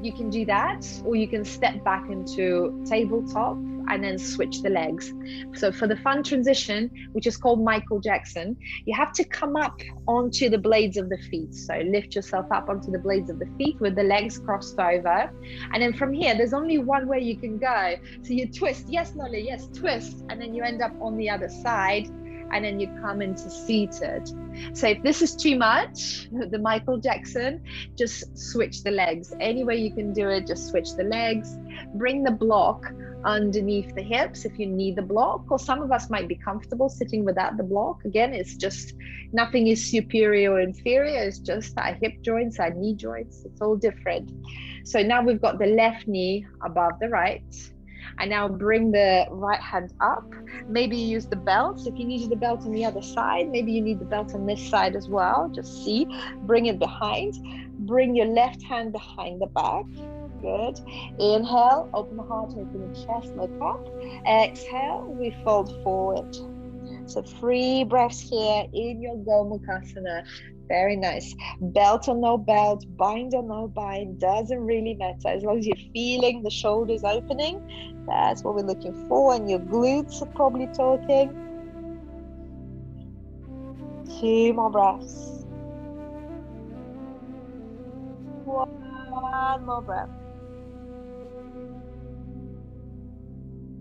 S1: You can do that, or you can step back into tabletop and then switch the legs. So for the fun transition, which is called Michael Jackson, you have to come up onto the blades of the feet. So lift yourself up onto the blades of the feet with the legs crossed over. And then from here, there's only one way you can go. So you twist, yes, Nolly, yes, twist. And then you end up on the other side, and then you come into seated. So if this is too much, the Michael Jackson, just switch the legs. Any way you can do it, just switch the legs. Bring the block underneath the hips if you need the block, or some of us might be comfortable sitting without the block. Again, it's just, nothing is superior or inferior. It's just our hip joints, our knee joints. It's all different. So now we've got the left knee above the right. And now bring the right hand up. Maybe you use the belt. If you needed the belt on the other side, maybe you need the belt on this side as well. Just see, bring it behind. Bring your left hand behind the back. Good. Inhale, open the heart, open the chest, look up. Exhale, we fold forward. So 3 breaths here in your Gomukhasana. Very nice. Belt or no belt, bind or no bind, doesn't really matter. As long as you're feeling the shoulders opening, that's what we're looking for. And your glutes are probably talking. 2 more breaths. 1 more breath.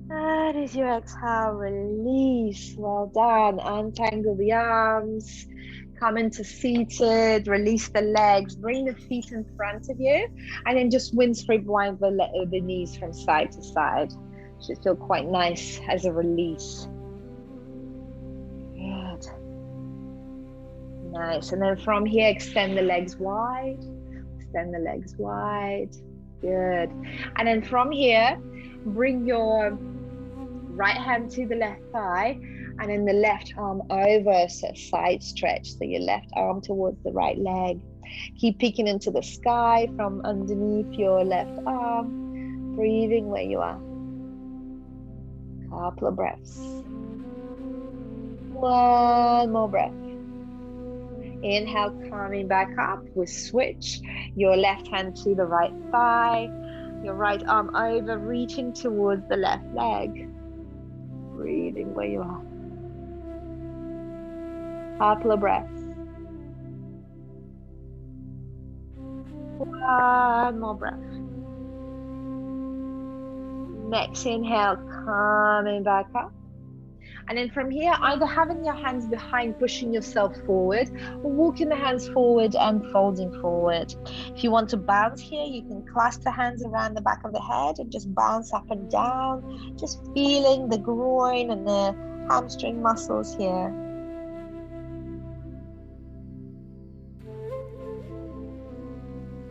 S1: And as you exhale, release. Well done. Untangle the arms. Come into seated. Release the legs. Bring the feet in front of you. And then just windsweep wind the knees from side to side. Should feel quite nice as a release. Good. Nice. And then from here, extend the legs wide. Extend the legs wide. Good. And then from here, bring your right hand to the left thigh, and then the left arm over, so side stretch. So your left arm towards the right leg. Keep peeking into the sky from underneath your left arm. Breathing where you are. Couple of breaths. 1 more breath. Inhale, coming back up. We switch your left hand to the right thigh. Your right arm over, reaching towards the left leg. Breathing where you are. Couple of breaths. 1 more breath. Next inhale, coming back up. And then from here, either having your hands behind, pushing yourself forward, or walking the hands forward and folding forward. If you want to bounce here, you can clasp the hands around the back of the head and just bounce up and down, just feeling the groin and the hamstring muscles here.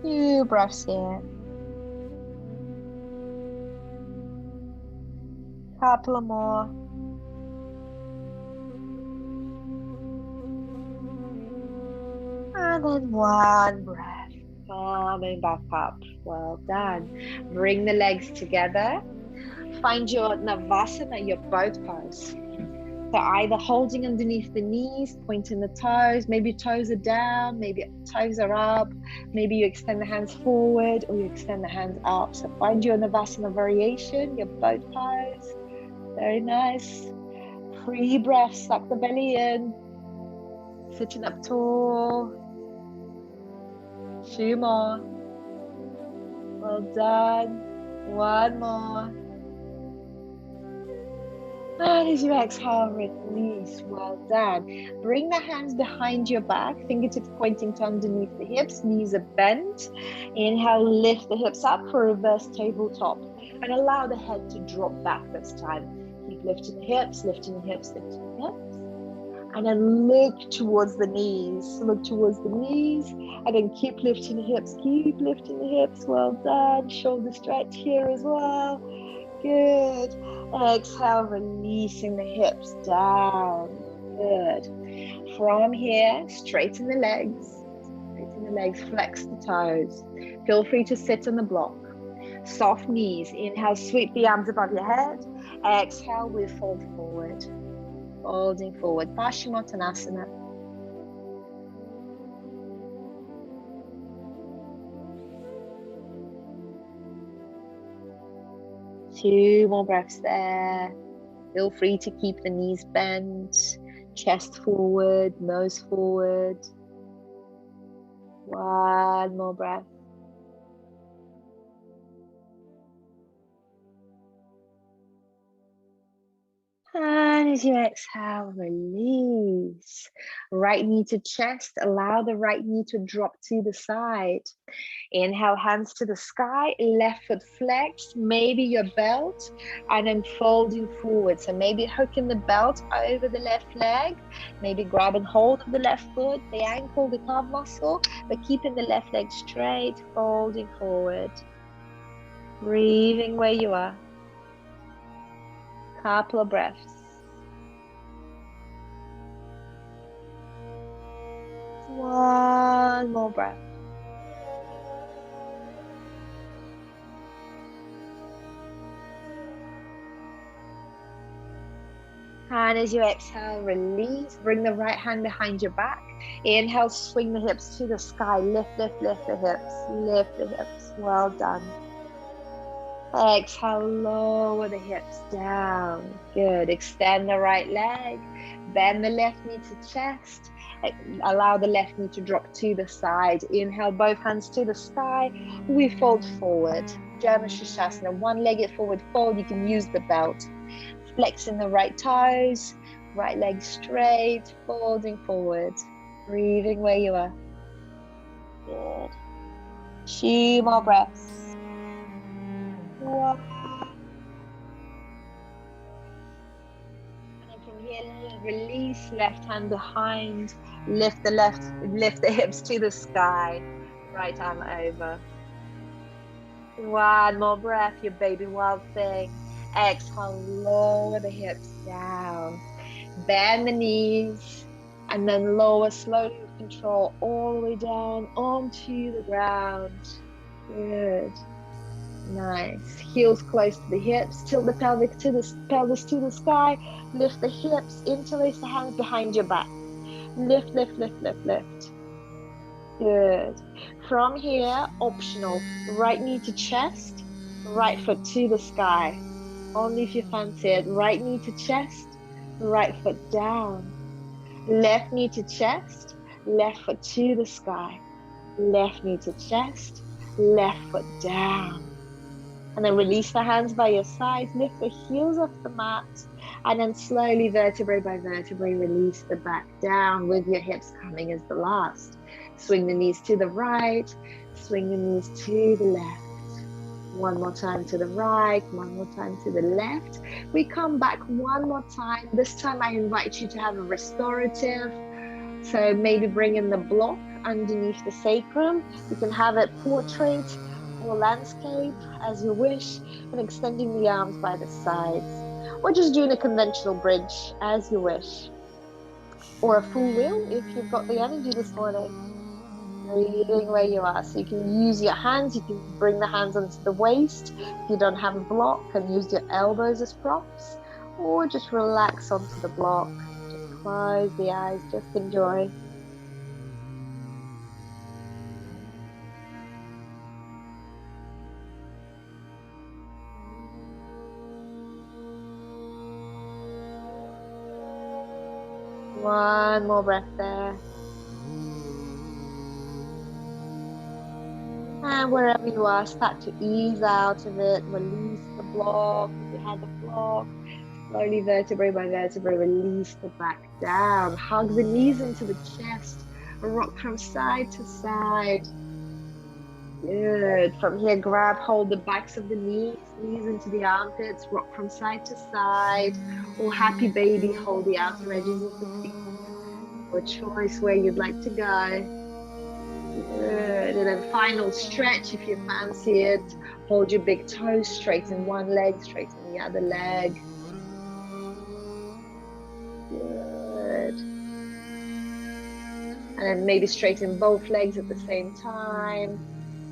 S1: Few breaths here. Couple more. And then one breath. Coming back up. Well done. Bring the legs together. Find your Navasana, your boat pose. So either holding underneath the knees, pointing the toes, maybe toes are down, maybe toes are up, maybe you extend the hands forward or you extend the hands up. So find your Navasana variation, your boat pose. Very nice. 3 breaths, suck the belly in. Sitting up tall. 2 more. Well done. 1 more. And as you exhale, release. Well done. Bring the hands behind your back, fingertips pointing to underneath the hips, knees are bent. Inhale, lift the hips up for reverse tabletop. And allow the head to drop back this time. Keep lifting the hips, lifting the hips, lifting the hips. And then look towards the knees. Look towards the knees. And then keep lifting the hips. Keep lifting the hips. Well done. Shoulder stretch here as well. Good. Exhale, releasing the hips down. Good. From here, straighten the legs. Straighten the legs, flex the toes. Feel free to sit on the block. Soft knees. Inhale, sweep the arms above your head. Exhale, we fold forward. Folding forward. Paschimottanasana. Two more breaths there. Feel free to keep the knees bent, chest forward, nose forward. 1 more breath. And as you exhale, release. Right knee to chest. Allow the right knee to drop to the side. Inhale, hands to the sky, left foot flexed, maybe your belt, and then folding forward. So maybe hooking the belt over the left leg, maybe grabbing hold of the left foot, the ankle, the calf muscle, but keeping the left leg straight, folding forward. Breathing where you are. Couple of breaths. 1 more breath. And as you exhale, release. Bring the right hand behind your back. Inhale, swing the hips to the sky. Lift, lift, lift the hips. Lift the hips. Well done. Exhale, lower the hips down. Good. Extend the right leg. Bend the left knee to chest. Allow the left knee to drop to the side. Inhale, both hands to the sky. We fold forward. Janu Shirshasana. One-legged forward fold. You can use the belt. Flexing the right toes. Right leg straight. Folding forward. Breathing where you are. Good. 2 more breaths. 1. And from here, release, left hand behind, lift the hips to the sky, right arm over. 1 more breath, your baby wild thing. Exhale, lower the hips down, bend the knees, and then lower slowly with control all the way down onto the ground. Good. Nice. Heels close to the hips. Tilt the pelvis to the sky. Lift the hips. Interlace the hands behind your back. Lift, lift, lift, lift, lift. Good. From here, optional. Right knee to chest. Right foot to the sky. Only if you fancy it. Right knee to chest. Right foot down. Left knee to chest. Left foot to the sky. Left knee to chest. Left foot down. And then release the hands by your sides, lift the heels off the mat, and then slowly, vertebrae by vertebrae, release the back down with your hips coming as the last. Swing the knees to the right, swing the knees to the left. One more time to the right, one more time to the left. We come back one more time. This time I invite you to have a restorative. So maybe bring in the block underneath the sacrum. You can have it portrait or landscape as you wish, and extending the arms by the sides. Or just doing a conventional bridge as you wish. Or a full wheel if you've got the energy this morning. Breathing where you are. So you can use your hands, you can bring the hands onto the waist if you don't have a block, and use your elbows as props. Or just relax onto the block. Just close the eyes, just enjoy. One more breath there. And wherever you are, start to ease out of it. Release the block. If you had the block, slowly, vertebrae by vertebrae, release the back down. Hug the knees into the chest. Rock from side to side. Good. From here, grab hold the backs of the knees into the armpits. Rock from side to side. Or happy baby, hold the outer edges of the feet. Your choice where you'd like to go. Good. And then final stretch if you fancy it. Hold your big toes, straighten one leg, straighten the other leg. Good. And then maybe straighten both legs at the same time.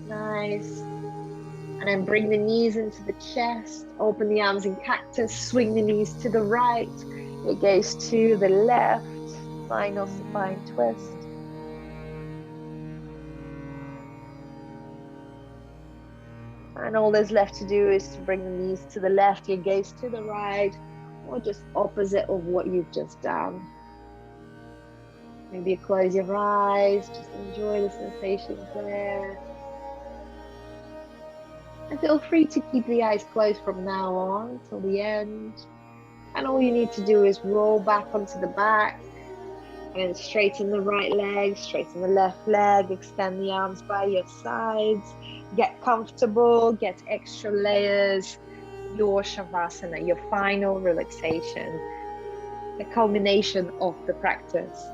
S1: Nice. And then bring the knees into the chest. Open the arms in cactus. Swing the knees to the right. Your gaze to the left. Final supine twist. And all there's left to do is to bring the knees to the left, your gaze to the right, or just opposite of what you've just done. Maybe you close your eyes, just enjoy the sensations there. And feel free to keep the eyes closed from now on till the end. And all you need to do is roll back onto the back and then straighten the right leg, straighten the left leg, extend the arms by your sides, get comfortable, get extra layers. Your Shavasana, your final relaxation, the culmination of the practice.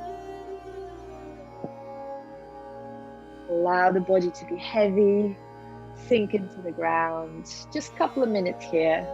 S1: Allow the body to be heavy, sink into the ground. Just a couple of minutes here.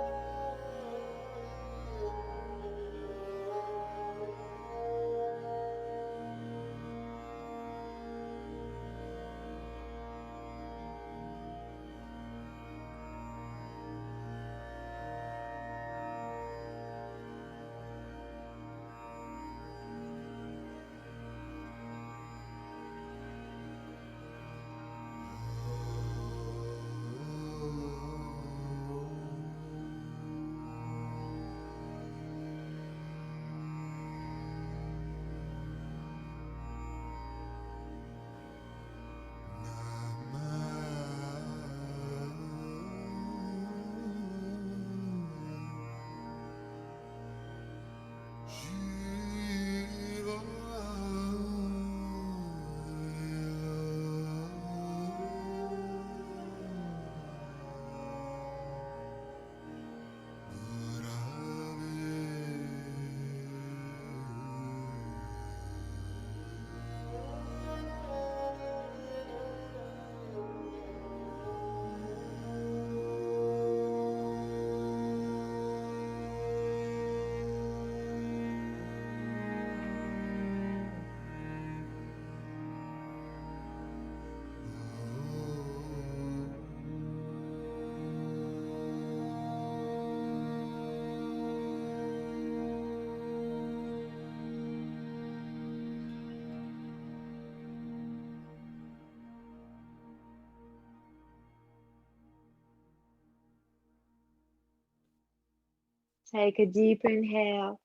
S1: Take a deep inhale.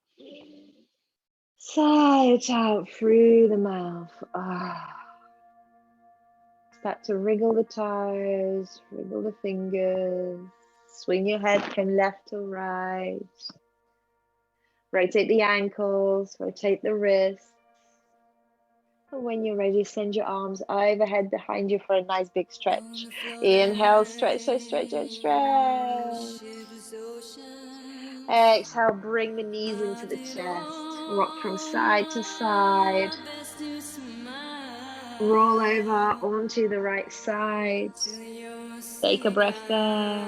S1: Sigh it out through the mouth. Start to wriggle the toes, wriggle the fingers. Swing your head from left to right. Rotate the ankles, rotate the wrists. And when you're ready, send your arms overhead behind you for a nice big stretch. Inhale, stretch, stretch, stretch, stretch, stretch. Exhale, bring the knees into the chest. Rock from side to side. Roll over onto the right side. Take a breath there.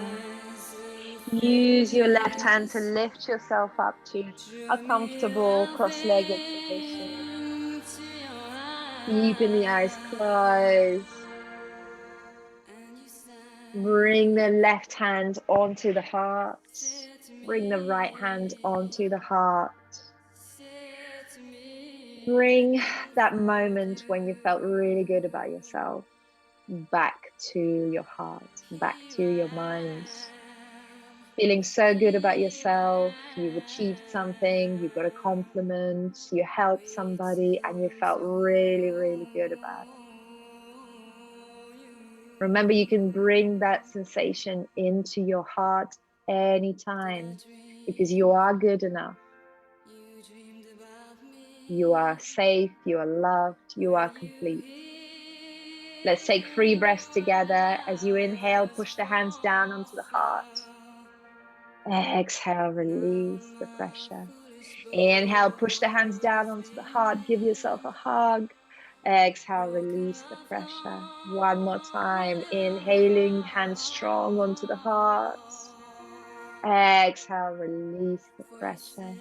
S1: Use your left hand to lift yourself up to a comfortable cross-legged position. Keeping the eyes closed. Bring the left hand onto the heart. Bring the right hand onto the heart. Bring that moment when you felt really good about yourself back to your heart, back to your mind. Feeling so good about yourself, you've achieved something, you got a compliment, you helped somebody, and you felt really, really good about it. Remember, you can bring that sensation into your heart anytime because you are good enough. You are safe, you are loved, you are complete. Let's take 3 breaths together. As you inhale, push the hands down onto the heart. Exhale, release the pressure. Inhale, push the hands down onto the heart. Give yourself a hug. Exhale, release the pressure. One more time. Inhaling, hands strong onto the heart. Exhale, release the pressure.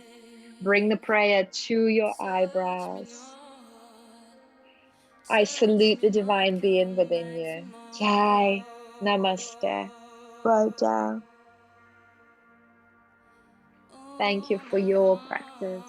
S1: Bring the prayer to your eyebrows. I salute the divine being within you. Jai, namaste. Bow down. Thank you for your practice.